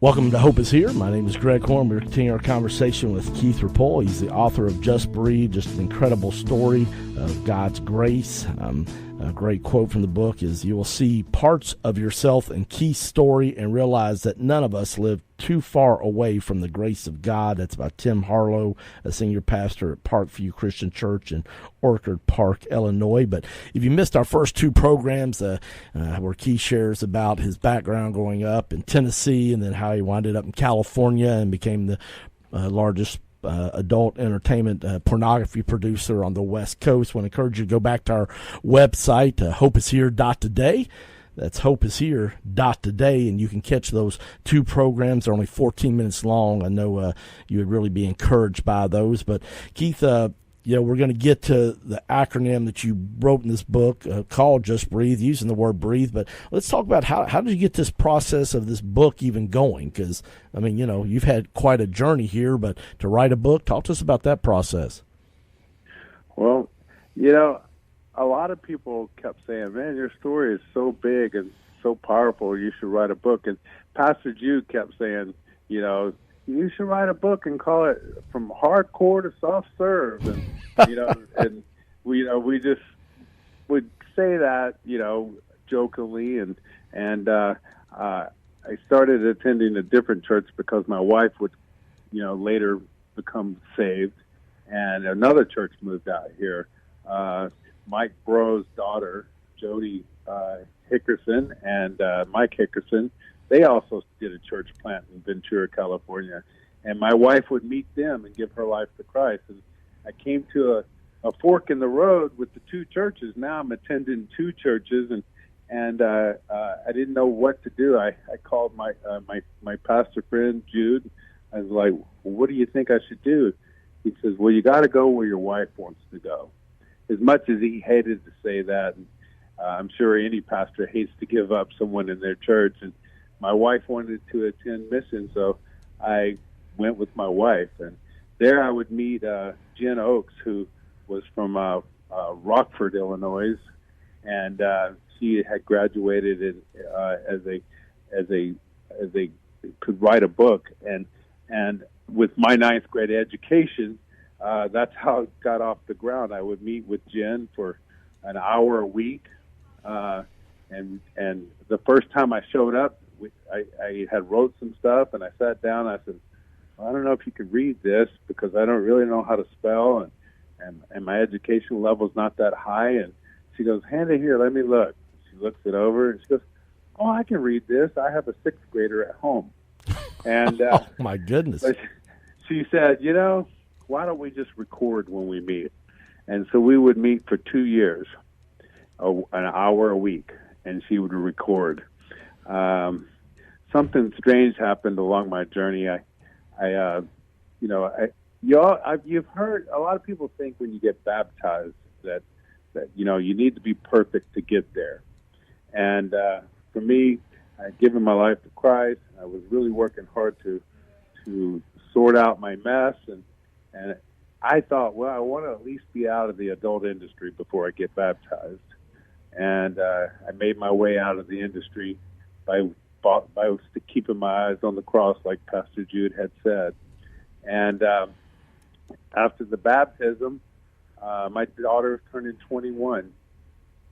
Welcome to Hope is Here. My name is Greg Horn. We're continuing our conversation with Keith Rupult. He's the author of Just Breathe, just an incredible story of God's grace. A great quote from the book is, "You will see parts of yourself in Keith's story and realize that none of us live too far away from the grace of God." That's by Tim Harlow, a senior pastor at Parkview Christian Church in Orchard Park, Illinois. But if you missed our first two programs where Keith shares about his background growing up in Tennessee and then how he wound up in California and became the largest adult entertainment pornography producer on the West Coast, I want to encourage you to go back to our website, hopeishere.today. That's hopeishere.today, and you can catch those two programs. They're only 14 minutes long. I know you would really be encouraged by those. But Keith, we're going to get to the acronym that you wrote in this book called Just Breathe, using the word breathe. But let's talk about how did you get this process of this book even going? Because, I mean, you've had quite a journey here, but to write a book, talk to us about that process. Well, a lot of people kept saying, man, your story is so big and so powerful, you should write a book. And Pastor Jude kept saying, you should write a book and call it From Hardcore to Soft Serve. And, and we just would say that, jokingly. And I started attending a different church because my wife would, later become saved. And another church moved out here. Mike Bro's daughter, Jody Hickerson, and Mike Hickerson, they also did a church plant in Ventura, California. And my wife would meet them and give her life to Christ. And I came to a fork in the road with the two churches. Now I'm attending two churches, and I didn't know what to do. I called my pastor friend, Jude. I was like, well, what do you think I should do? He says, well, you got to go where your wife wants to go. As much as he hated to say that, and I'm sure any pastor hates to give up someone in their church, and my wife wanted to attend mission, so I went with my wife. And there I would meet Jen Oakes, who was from Rockford, Illinois, and she had graduated as a could write a book, and with my ninth grade education, that's how it got off the ground. I would meet with Jen for an hour a week, and the first time I showed up, I had wrote some stuff, and I sat down. And I said, well, I don't know if you could read this because I don't really know how to spell, and my education level's not that high. And she goes, hand it here, let me look. She looks it over, and she goes, oh, I can read this. I have a sixth grader at home. And oh, my goodness. She said, why don't we just record when we meet? And so we would meet for 2 years, an hour a week, and she would record. Something strange happened along my journey. You've heard a lot of people think when you get baptized that you need to be perfect to get there. And for me, I had given my life to Christ. I was really working hard to sort out my mess, and I thought, well, I want to at least be out of the adult industry before I get baptized. And I made my way out of the industry by keeping my eyes on the cross, like Pastor Jude had said. And after the baptism, my daughter turned 21,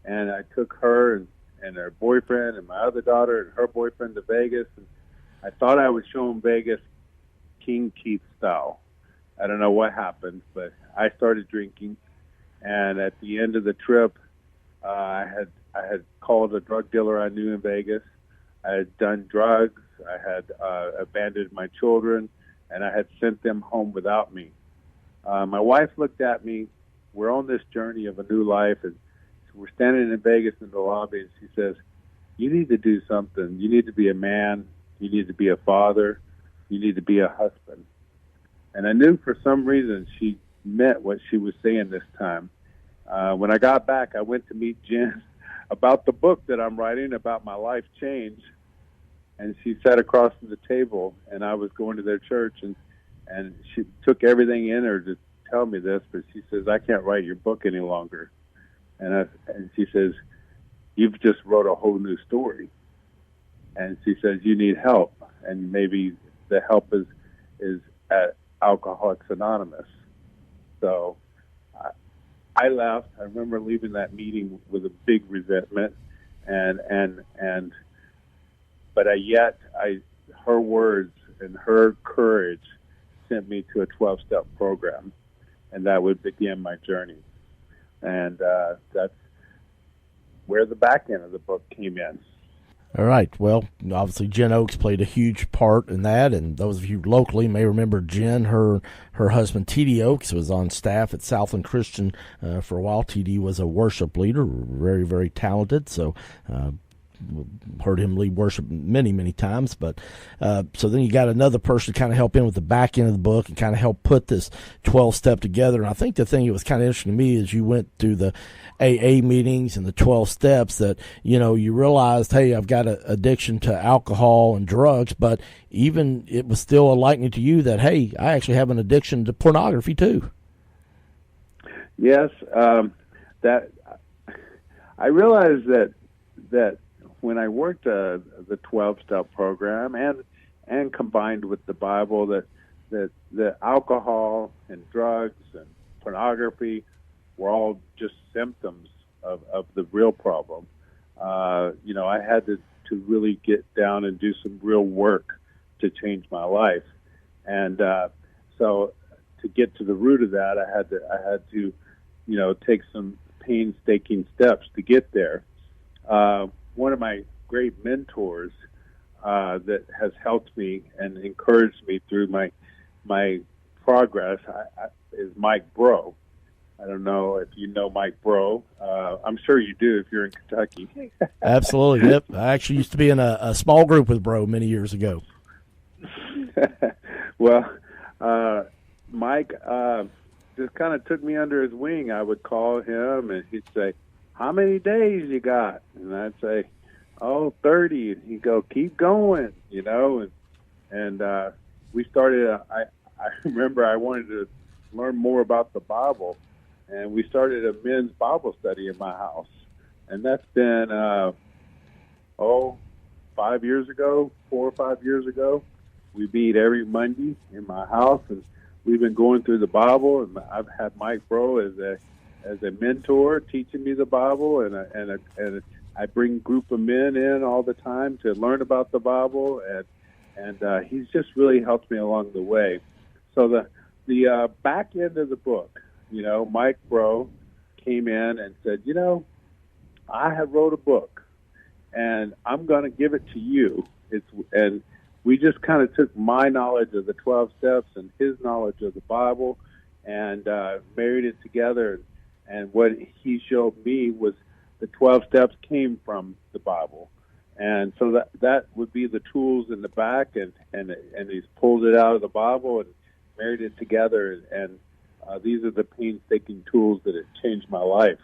and I took her and her boyfriend and my other daughter and her boyfriend to Vegas. And I thought I would show them Vegas King Keith style. I don't know what happened, but I started drinking, and at the end of the trip, I had called a drug dealer I knew in Vegas. I had done drugs. I had abandoned my children, and I had sent them home without me. My wife looked at me. We're on this journey of a new life, and we're standing in Vegas in the lobby, and she says, you need to do something. You need to be a man. You need to be a father. You need to be a husband. And I knew for some reason she meant what she was saying this time. When I got back, I went to meet Jen about the book that I'm writing about my life change. And she sat across from the table, and I was going to their church, and she took everything in her to tell me this, but she says, I can't write your book any longer. And she says, you've just wrote a whole new story. And she says, you need help. and maybe the help is at Alcoholics Anonymous. So I left. I remember leaving that meeting with a big resentment, but her words and her courage sent me to a 12-step program, and that would begin my journey. And that's where the back end of the book came in. All right. Well, obviously Jen Oaks played a huge part in that, and those of you locally may remember Jen. Her husband T.D. Oaks was on staff at Southland Christian for a while. T.D. was a worship leader, very, very talented. So heard him lead worship many times. But so then you got another person to kind of help in with the back end of the book and kind of help put this 12-step together. And I think the thing that was kind of interesting to me is you went through the AA meetings and the 12 steps that, you realized, hey, I've got an addiction to alcohol and drugs, but even it was still a lightning to you that, hey, I actually have an addiction to pornography too. Yes. That I realized that when I worked the 12-step program and combined with the Bible, that the alcohol and drugs and pornography were all just symptoms of the real problem. I had to really get down and do some real work to change my life. And so to get to the root of that, I had to take some painstaking steps to get there. One of my great mentors that has helped me and encouraged me through my progress is Mike Bro. I don't know if you know Mike Bro. I'm sure you do if you're in Kentucky. Absolutely, yep. I actually used to be in a small group with Bro many years ago. Well, Mike just kind of took me under his wing. I would call him, and he'd say, "How many days you got?" And I'd say, 30. And he'd go, "Keep going," And we started. I remember I wanted to learn more about the Bible, and we started a men's Bible study in my house. And that's been 5 years ago, 4 or 5 years ago. We meet every Monday in my house, and we've been going through the Bible. And I've had Mike Bro as a mentor, teaching me the Bible, and I bring a group of men in all the time to learn about the Bible, and he's just really helped me along the way. So the back end of the book, Mike Bro came in and said, I have wrote a book, and I'm going to give it to you. And we just kind of took my knowledge of the 12 steps and his knowledge of the Bible and married it together. And what he showed me was the 12 steps came from the Bible. And so that would be the tools in the back, and he's pulled it out of the Bible and married it together. And these are the painstaking tools that have changed my life.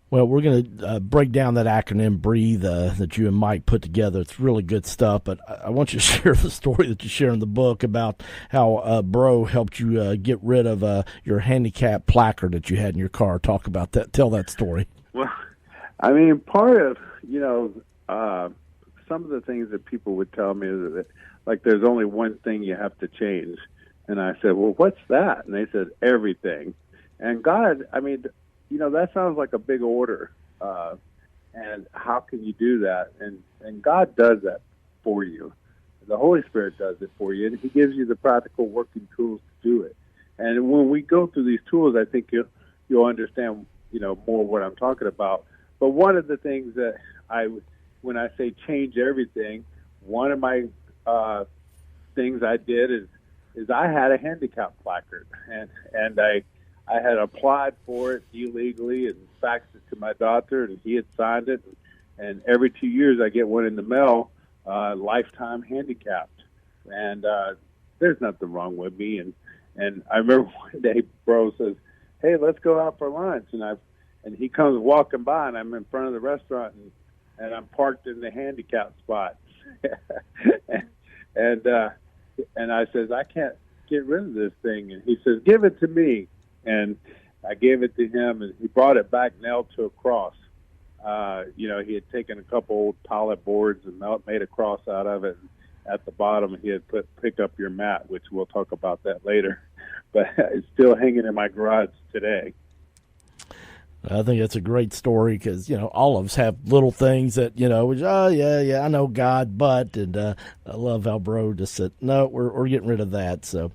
Well, we're going to break down that acronym, BREATHE, that you and Mike put together. It's really good stuff, but I want you to share the story that you share in the book about how Bro helped you get rid of your handicap placard that you had in your car. Talk about that. Tell that story. Well, I mean, part of, some of the things that people would tell me is that, like, there's only one thing you have to change. And I said, well, what's that? And they said, everything. And God, I mean, that sounds like a big order. And how can you do that? And God does that for you. The Holy Spirit does it for you, and he gives you the practical working tools to do it. And when we go through these tools, I think you'll understand, more what I'm talking about. But one of the things that when I say change everything, one of my things I did is I had a handicap placard, and I had applied for it illegally and faxed it to my doctor, and he had signed it. And every 2 years I get one in the mail, lifetime handicapped. And there's nothing wrong with me. And I remember one day Bro says, hey, let's go out for lunch. And he comes walking by, and I'm in front of the restaurant, and I'm parked in the handicap spot. And I says, I can't get rid of this thing. And he says, give it to me. And I gave it to him, and he brought it back nailed to a cross. He had taken a couple old pallet boards and made a cross out of it. at the bottom he had put "Pick up your mat," which we'll talk about that later. But it's still hanging in my garage today. I think that's a great story because, all of us have little things that, I know God, but, and I love how Bro just said, no, we're getting rid of that. So,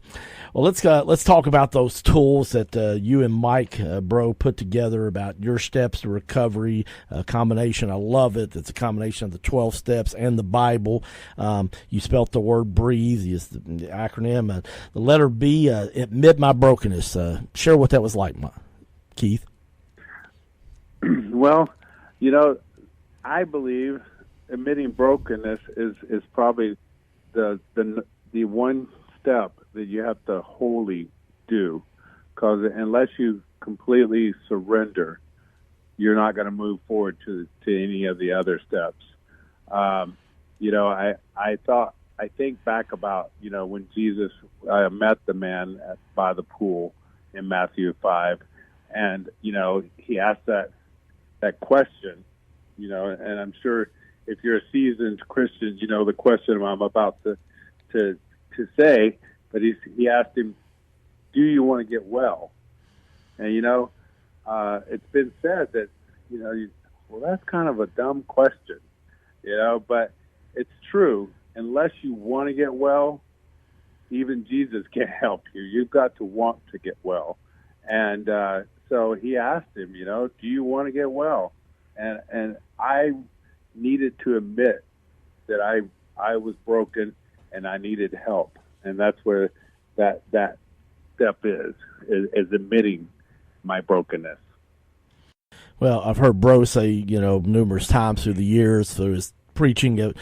well, let's talk about those tools that you and Mike, Bro, put together about your steps to recovery, a combination. I love it. It's a combination of the 12 steps and the Bible. You spelt the word breathe, is the acronym. The letter B, admit my brokenness. Share what that was like, Keith. Well, I believe admitting brokenness is probably the one step that you have to wholly do, because unless you completely surrender, you're not going to move forward to any of the other steps. I think back about when Jesus met the man by the pool in Matthew 5, and he asked that question, and I'm sure if you're a seasoned Christian, the question I'm about to say, but he asked him, do you want to get well? And, it's been said that, well, that's kind of a dumb question, but it's true. Unless you want to get well, even Jesus can't help you. You've got to want to get well. And, so he asked him, do you want to get well? And I needed to admit that I was broken and I needed help. And that's where that step is admitting my brokenness. Well, I've heard Bro say, numerous times through the years, through his preaching at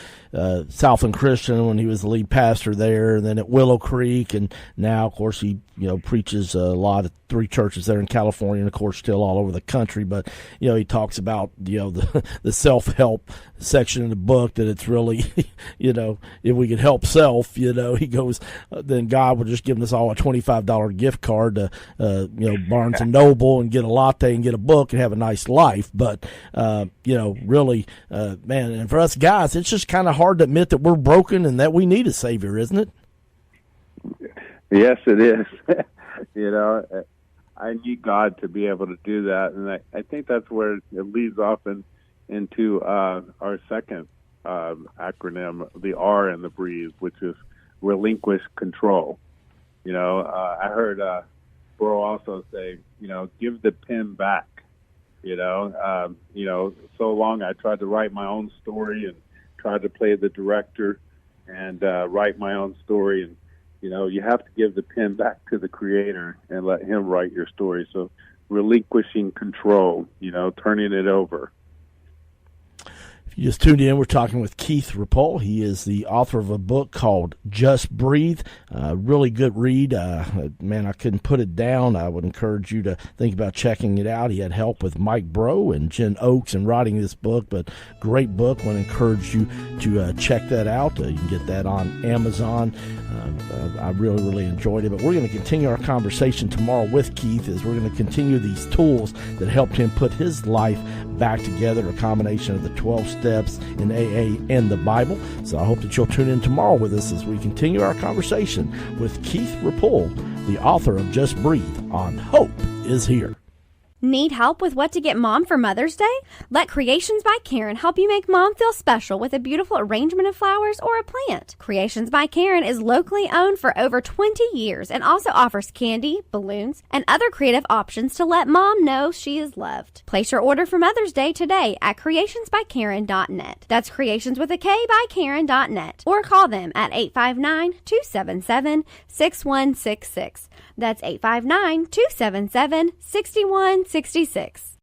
Southland Christian when he was the lead pastor there, and then at Willow Creek, and now, of course, he preaches a lot at 3 churches there in California, and of course, still all over the country. But he talks about the self-help section in the book, that it's really if we could help self, he goes, then God would just give us all a $25 gift card to Barnes and Noble and get a latte and get a book and have a nice life. But really, man, and for us guys, it's just kind of hard to admit that we're broken and that we need a Savior, isn't it? Yes, it is. I need God to be able to do that, and I think that's where it leads off into our second acronym, the R in the breathe, which is relinquish control. I heard Bro also say, give the pen back. So long I tried to write my own story and tried to play the director and write my own story, and you have to give the pen back to the Creator and let Him write your story. So relinquishing control, turning it over. If you just tuned in, we're talking with Keith Rupult. He is the author of a book called Just Breathe. Really good read. Man, I couldn't put it down. I would encourage you to think about checking it out. He had help with Mike Bro and Jen Oakes in writing this book, but great book. I want to encourage you to check that out. You can get that on Amazon. I really, really enjoyed it. But we're going to continue our conversation tomorrow with Keith, as we're going to continue these tools that helped him put his life back together, a combination of the 12 steps in AA and the Bible. So I hope that you'll tune in tomorrow with us as we continue our conversation with Keith Rupult, the author of Just Breathe on Hope is Here. Need help with what to get Mom for Mother's Day? Let Creations by Karen help you make Mom feel special with a beautiful arrangement of flowers or a plant. Creations by Karen is locally owned for over 20 years and also offers candy, balloons, and other creative options to let Mom know she is loved. Place your order for Mother's Day today at creationsbykaren.net. That's creations with a K by Karen.net. Or call them at 859-277-6166. That's 859-277-6166.